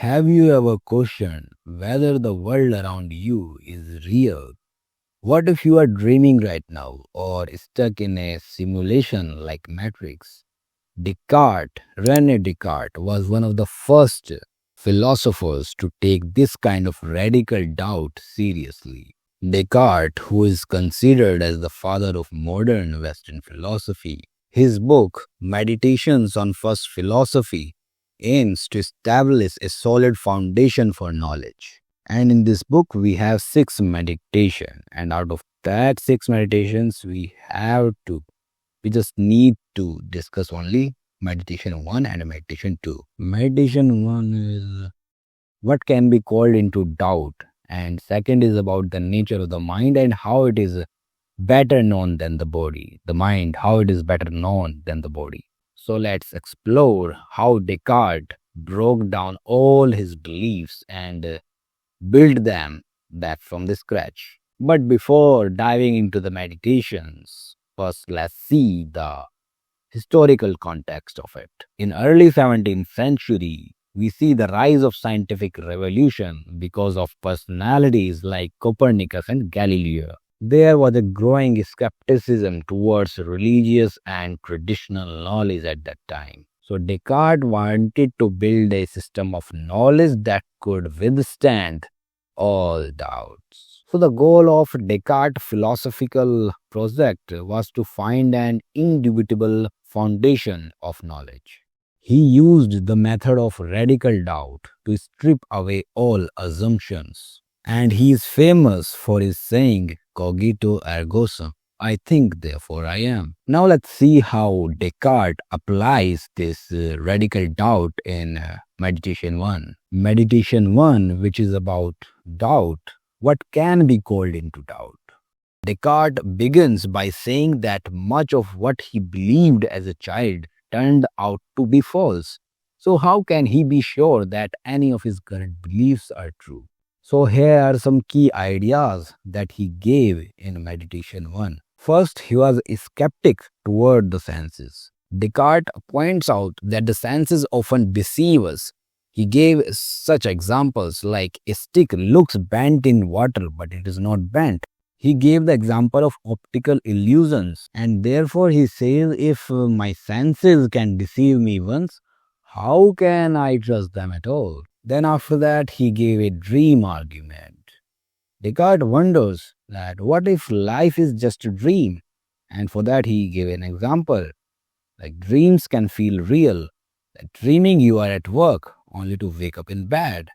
Have you ever questioned whether the world around you is real? What if you are dreaming right now or stuck in a simulation like Matrix? Rene Descartes, was one of the first philosophers to take this kind of radical doubt seriously. Descartes, who is considered as the father of modern Western philosophy, his book, Meditations on First Philosophy, aims to establish a solid foundation for knowledge. And in this book, we have six meditation, and out of that six meditations, we just need to discuss only meditation 1 and meditation 2. Meditation 1 is what can be called into doubt, and second is about the nature of the mind and how it is better known than the body. The mind, how it is better known than the body. So let's explore how Descartes broke down all his beliefs and build them back from the scratch. But before diving into the meditations, first let's see the historical context of it. In early 17th century, we see the rise of scientific revolution because of personalities like Copernicus and Galileo. There was a growing skepticism towards religious and traditional knowledge at that time. So Descartes wanted to build a system of knowledge that could withstand all doubts. So the goal of Descartes' philosophical project was to find an indubitable foundation of knowledge. He used the method of radical doubt to strip away all assumptions. And he is famous for his saying, cogito ergo sum. I think, therefore I am. Now let's see how Descartes applies this radical doubt in Meditation 1. Meditation 1, which is about doubt, what can be called into doubt. Descartes begins by saying that much of what he believed as a child turned out to be false. So how can he be sure that any of his current beliefs are true? So here are some key ideas that he gave in Meditation 1. First, he was a skeptic toward the senses. Descartes points out that the senses often deceive us. He gave such examples like a stick looks bent in water, but it is not bent. He gave the example of optical illusions, and therefore he says, if my senses can deceive me once, how can I trust them at all? Then after that, he gave a dream argument. Descartes wonders that what if life is just a dream? And for that, he gave an example. Like dreams can feel real. That dreaming you are at work only to wake up in bed.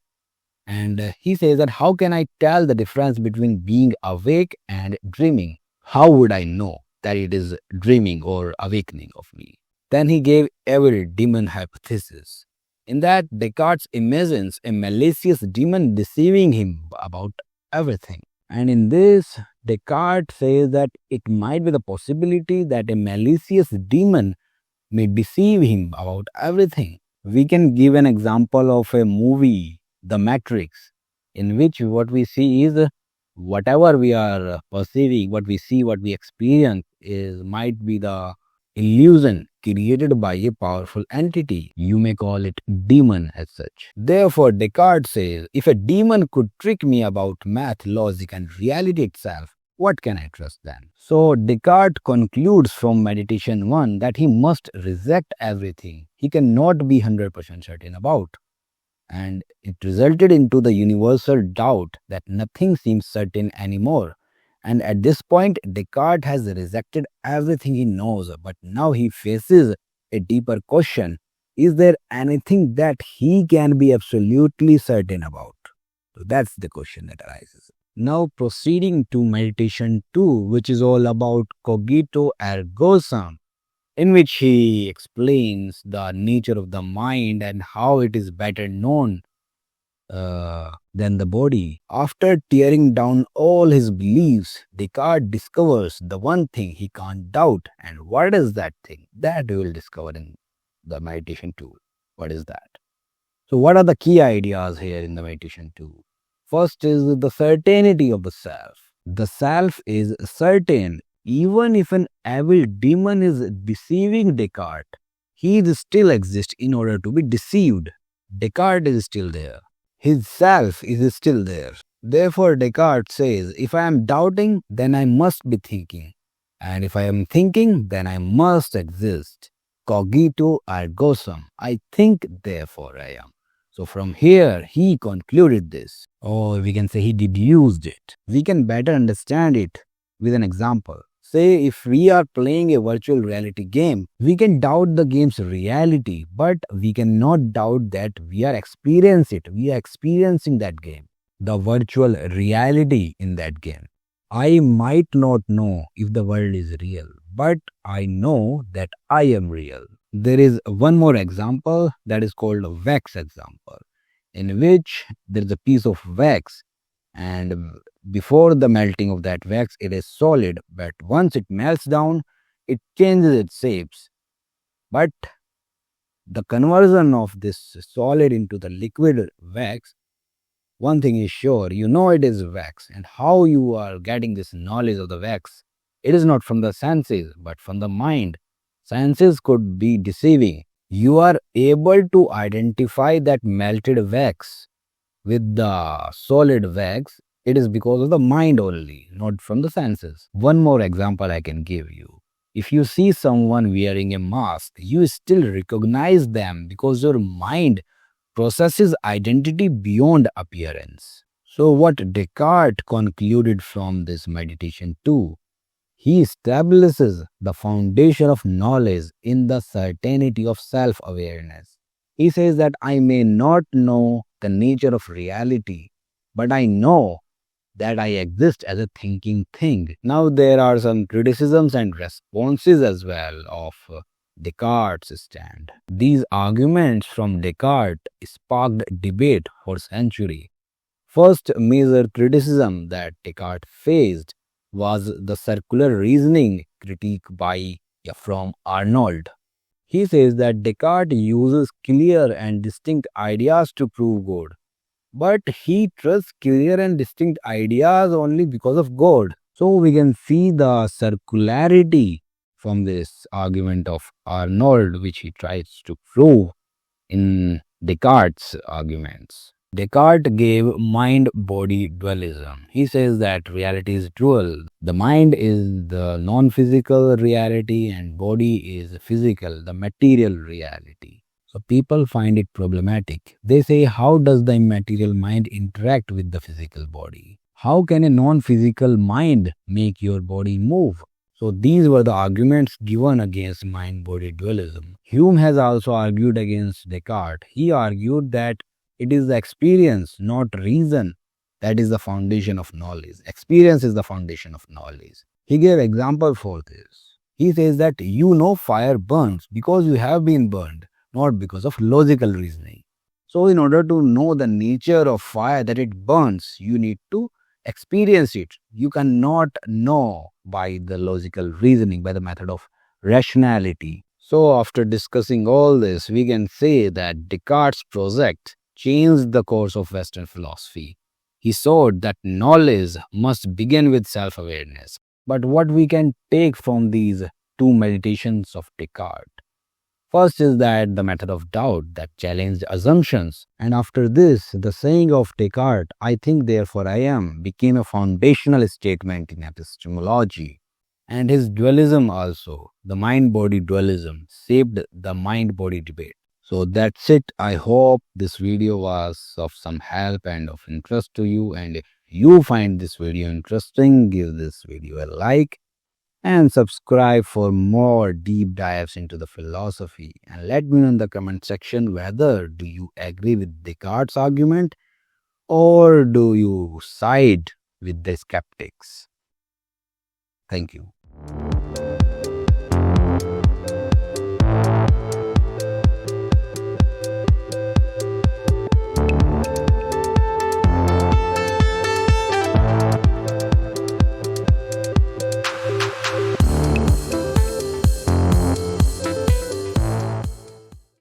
And he says that how can I tell the difference between being awake and dreaming? How would I know that it is dreaming or awakening of me? Then he gave evil demon hypothesis. In that, Descartes imagines a malicious demon deceiving him about everything. And in this, Descartes says that it might be the possibility that a malicious demon may deceive him about everything. We can give an example of a movie, The Matrix, in which what we see is whatever we are perceiving, what we see, what we experience might be the illusion created by a powerful entity. You may call it demon as such. Therefore, Descartes says, if a demon could trick me about math, logic and reality itself, what can I trust then? So Descartes concludes from Meditation 1 that he must reject everything he cannot be 100% certain about. And it resulted into the universal doubt that nothing seems certain anymore. And at this point, Descartes has rejected everything he knows, but now he faces a deeper question. Is there anything that he can be absolutely certain about? So that's the question that arises. Now proceeding to Meditation 2, which is all about cogito ergo sum, in which he explains the nature of the mind and how it is better known than the body. After tearing down all his beliefs, Descartes discovers the one thing he can't doubt. And what is that thing? That we will discover in the Meditation 2. What is that? So what are the key ideas here in the Meditation 2? First is the certainty of the self. The self is certain. Even if an evil demon is deceiving Descartes, he still exists in order to be deceived. Descartes is still there. His self is still there. Therefore, Descartes says, if I am doubting, then I must be thinking. And if I am thinking, then I must exist. Cogito ergo sum. I think, therefore I am. So from here, he concluded this, or we can say he deduced it. We can better understand it with an example. Say if we are playing a virtual reality game, we can doubt the game's reality, but we cannot doubt that we are experiencing it. We are experiencing that game, the virtual reality in that game. I might not know if the world is real, but I know that I am real. There is one more example that is called a wax example, in which there is a piece of wax, and before the melting of that wax it is solid, but once it melts down it changes its shapes. But the conversion of this solid into the liquid wax, one thing is sure, you know it is wax. And how you are getting this knowledge of the wax? It is not from the senses but from the mind. Senses could be deceiving. You are able to identify that melted wax with the solid wax. It is because of the mind only, not from the senses. One more example I can give you. If you see someone wearing a mask, you still recognize them because your mind processes identity beyond appearance. So, what Descartes concluded from this meditation too, he establishes the foundation of knowledge in the certainty of self awareness. He says that I may not know the nature of reality, but I know that I exist as a thinking thing. Now, there are some criticisms and responses as well of Descartes' stand. These arguments from Descartes sparked debate for centuries. First major criticism that Descartes faced was the circular reasoning critique by from Arnold. He says that Descartes uses clear and distinct ideas to prove God, but he trusts clear and distinct ideas only because of God. So we can see the circularity from this argument of Arnold, which he tries to prove in Descartes' arguments. Descartes gave mind-body dualism. He says that reality is dual. The mind is the non-physical reality and body is physical, the material reality. So people find it problematic. They say, how does the immaterial mind interact with the physical body? How can a non-physical mind make your body move? So these were the arguments given against mind-body dualism. Hume has also argued against Descartes. He argued that it is the experience, not reason, that is the foundation of knowledge. Experience is the foundation of knowledge. He gave example for this. He says that you know fire burns because you have been burned, not because of logical reasoning. So in order to know the nature of fire, that it burns, you need to experience it. You cannot know by the logical reasoning, by the method of rationality. So after discussing all this, we can say that Descartes' project changed the course of Western philosophy. He showed that knowledge must begin with self-awareness. But what we can take from these two meditations of Descartes? First is that the method of doubt that challenged assumptions. And after this, the saying of Descartes, I think therefore I am, became a foundational statement in epistemology. And his dualism also, the mind-body dualism, shaped the mind-body debate. So that's it. I hope this video was of some help and of interest to you. And if you find this video interesting, give this video a like and subscribe for more deep dives into the philosophy. And let me know in the comment section whether do you agree with Descartes' argument or do you side with the skeptics. Thank you.